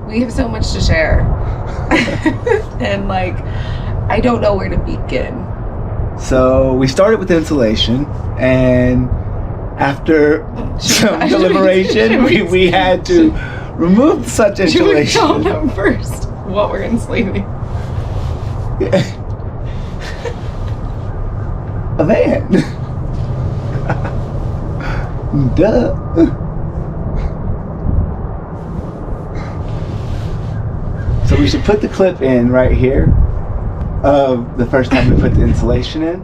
We have so much to share. And like, I don't know where to begin. So we started with insulation, and after some deliberation, we had to remove such insulation. Should we tell them first what we're insulating? A van. Duh. So we should put the clip in right here of the first time we put the insulation in.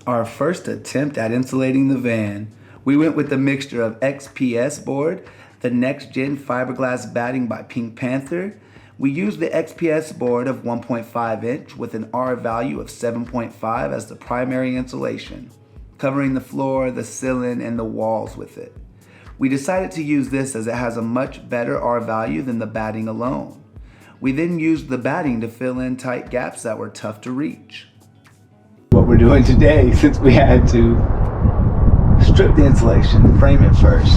Our first attempt at insulating the van, we went with the mixture of XPS board, the next gen fiberglass batting by Pink Panther. We used the XPS board of 1.5 inch with an R value of 7.5 as the primary insulation, covering the floor, the ceiling, and the walls with it. We decided to use this as it has a much better R value than the batting alone. We then used the batting to fill in tight gaps that were tough to reach. What we're doing today, since we had to strip the insulation, frame it first.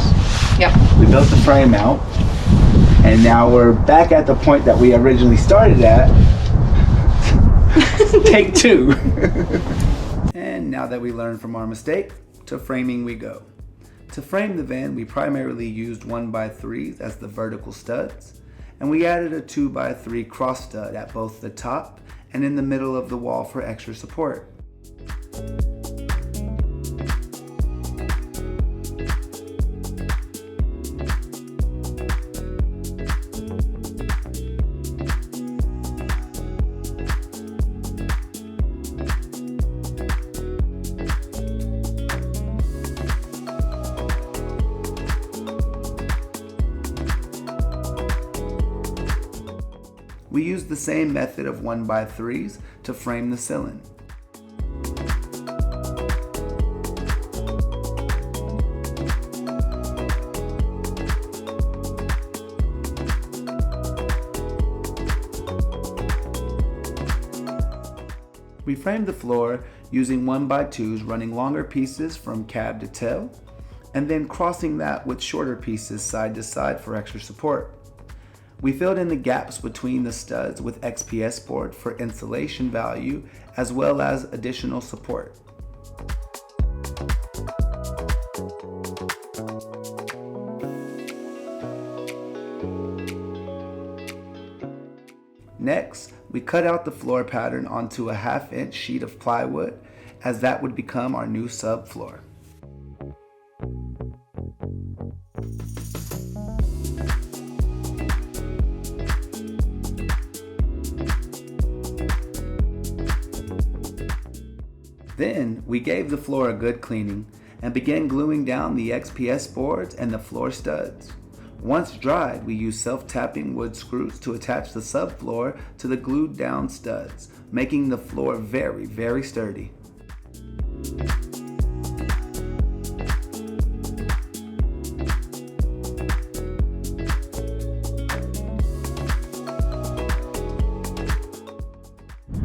Yep. We built the frame out, and now we're back at the point that we originally started at. Take two. And now that we learned from our mistake, to framing we go. To frame the van, we primarily used 1x3s as the vertical studs, and we added a 2x3 cross stud at both the top and in the middle of the wall for extra support. We used the same method of 1x3s to frame the ceiling. We framed the floor using 1x2s running longer pieces from cab to tail, and then crossing that with shorter pieces side to side for extra support. We filled in the gaps between the studs with XPS board for insulation value as well as additional support. Next, we cut out the floor pattern onto a 1/2 inch sheet of plywood, as that would become our new subfloor. Then we gave the floor a good cleaning and began gluing down the XPS boards and the floor studs. Once dried, we used self-tapping wood screws to attach the subfloor to the glued down studs, making the floor very, very sturdy.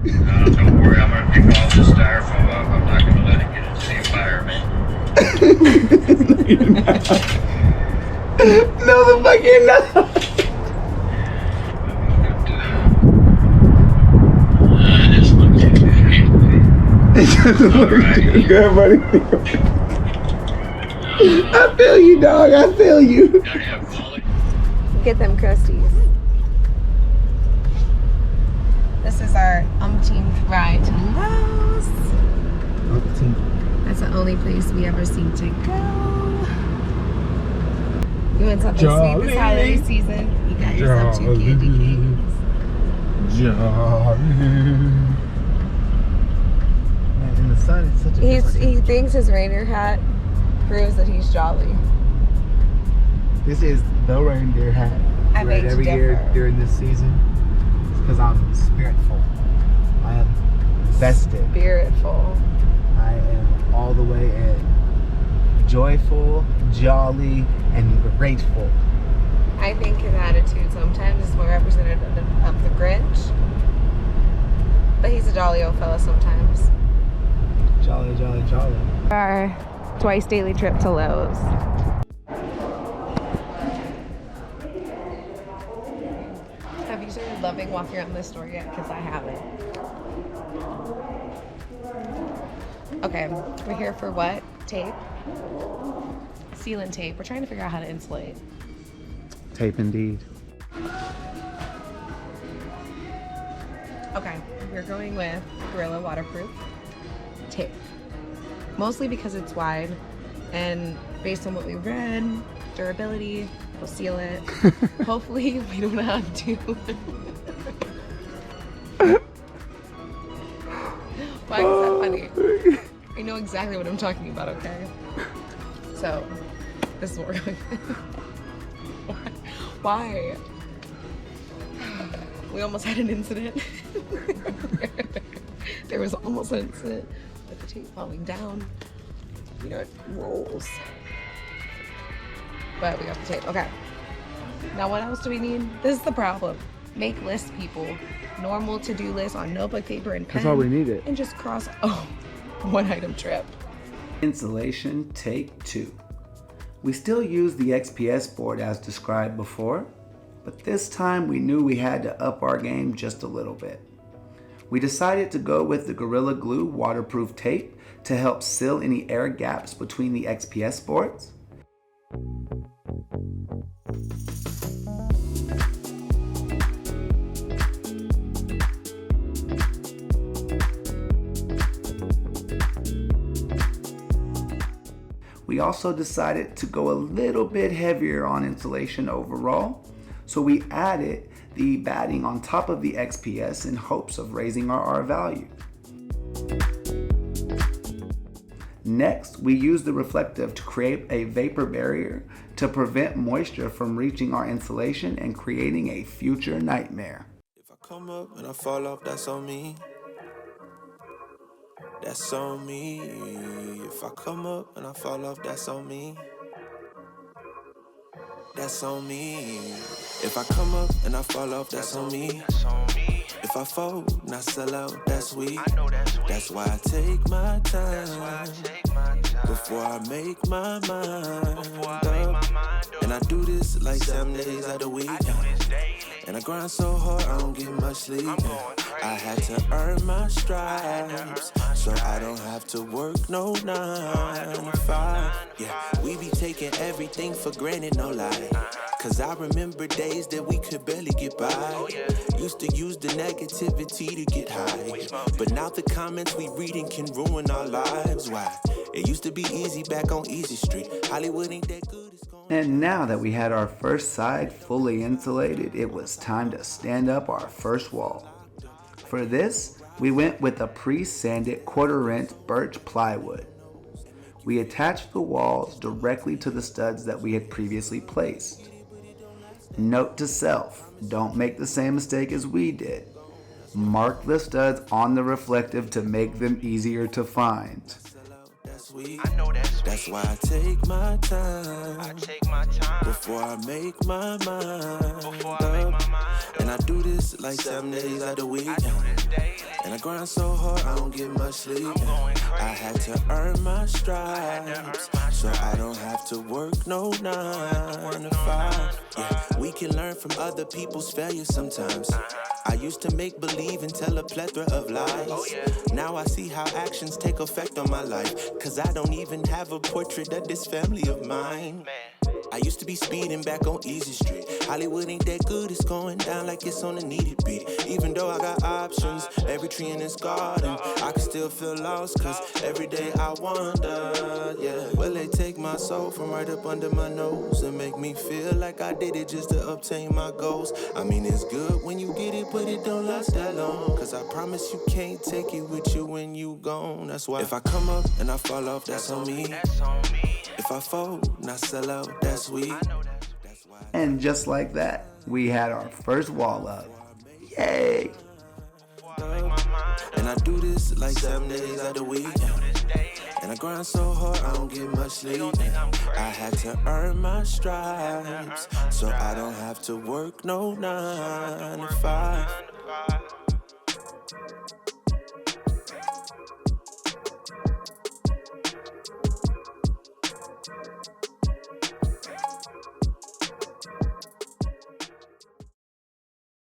Don't worry, I'm gonna pick all this styrofoam up. I'm not gonna let it get into the environment. No, the fuck you're not. This looks good. Alright. Good, buddy. I feel you, dog. I feel you. Get them crusties. This is our umpteenth ride to Lowe's. That's the only place we ever seem to go. You want something sweet this holiday season? You got yourself 2 candy canes. In the sun, it's such a He thinks his reindeer hat proves that he's jolly. This is the reindeer hat. I beg to every differ. year during this season. It's because I'm spiritful. I am vested. Spiritful. I am all the way in. Joyful, jolly, and grateful. I think his attitude sometimes is more representative of the Grinch. But he's a jolly old fella sometimes. Jolly, jolly, jolly. Our twice daily trip to Lowe's. are loving walking around this store yet because I haven't. Okay, we're here for what? Tape? Sealant tape. We're trying to figure out how to insulate. Tape indeed. Okay, we're going with Gorilla Waterproof tape. Mostly because it's wide and based on what we read, durability, we'll seal it. Hopefully we don't have to. Why is that funny? I know exactly what I'm talking about, okay? So, this is what we're going with. Why? We almost had an incident. There was almost an incident with the tape falling down. You know, it rolls. But we got the tape. Okay. Now what else do we need? This is the problem. Make lists, people. Normal to-do list on notebook, paper, and pen. That's all we needed. And just cross, one item trip. Insulation take 2. We still use the XPS board as described before, but this time we knew we had to up our game just a little bit. We decided to go with the Gorilla Glue waterproof tape to help seal any air gaps between the XPS boards. We also decided to go a little bit heavier on insulation overall, so we added the batting on top of the XPS in hopes of raising our R value. Next, we used the reflective to create a vapor barrier to prevent moisture from reaching our insulation and creating a future nightmare. If I come up and I fall off, that's on me. That's on me. If I come up and I fall off, that's on me. That's on me. If I come up and I fall off, that's on me. If I fold and I sell out, that's weak. That's why I take my time before I make my mind up. And I do this like 7 days out of the week. And I grind so hard, I don't get much sleep. I had to earn my stripes, so I don't have to work no 9 to 5. Yeah, we be taking everything for granted, no lie. Cause I remember days that we could barely get by. Used to use the negativity to get high, but now the comments we reading can ruin our lives. Why? It used to be easy back on Easy Street. Hollywood ain't that good. And now that we had our first side fully insulated, it was time to stand up our first wall. For this, we went with a pre-sanded quarter-inch birch plywood. We attached the walls directly to the studs that we had previously placed. Note to self, don't make the same mistake as we did. Mark the studs on the reflective to make them easier to find. That's why I take my time before I make my mind up. And I do this like 7 days out of the week. And I grind so hard, I don't get much sleep. I had to earn my stripes, so I don't have to work no 9 to 5. Yeah, we can learn from other people's failures sometimes. I used to make believe and tell a plethora of lies. Now I see how actions take effect on my life. Cause I don't even have a portrait of this family of mine. I used to be speeding back on Easy Street. Hollywood ain't that good, it's going down like it's on a needed beat. Even though I got options, every tree in this garden, I can still feel lost, cause every day I wonder, yeah. Will they take my soul from right up under my nose and make me feel like I did it just to obtain my goals? I mean, it's good when you get it, but it don't last that long. Cause I promise you can't take it with you when you gone. That's why if I come up and I fall off, that's on me. If I fold and I sell out, that's weak. And just like that, we had our first wall up. Yay! And I do this like 7 days out of the week. And I grind so hard, I don't get much sleep. I had to earn my stripes, so I don't have to work no 9 to 5.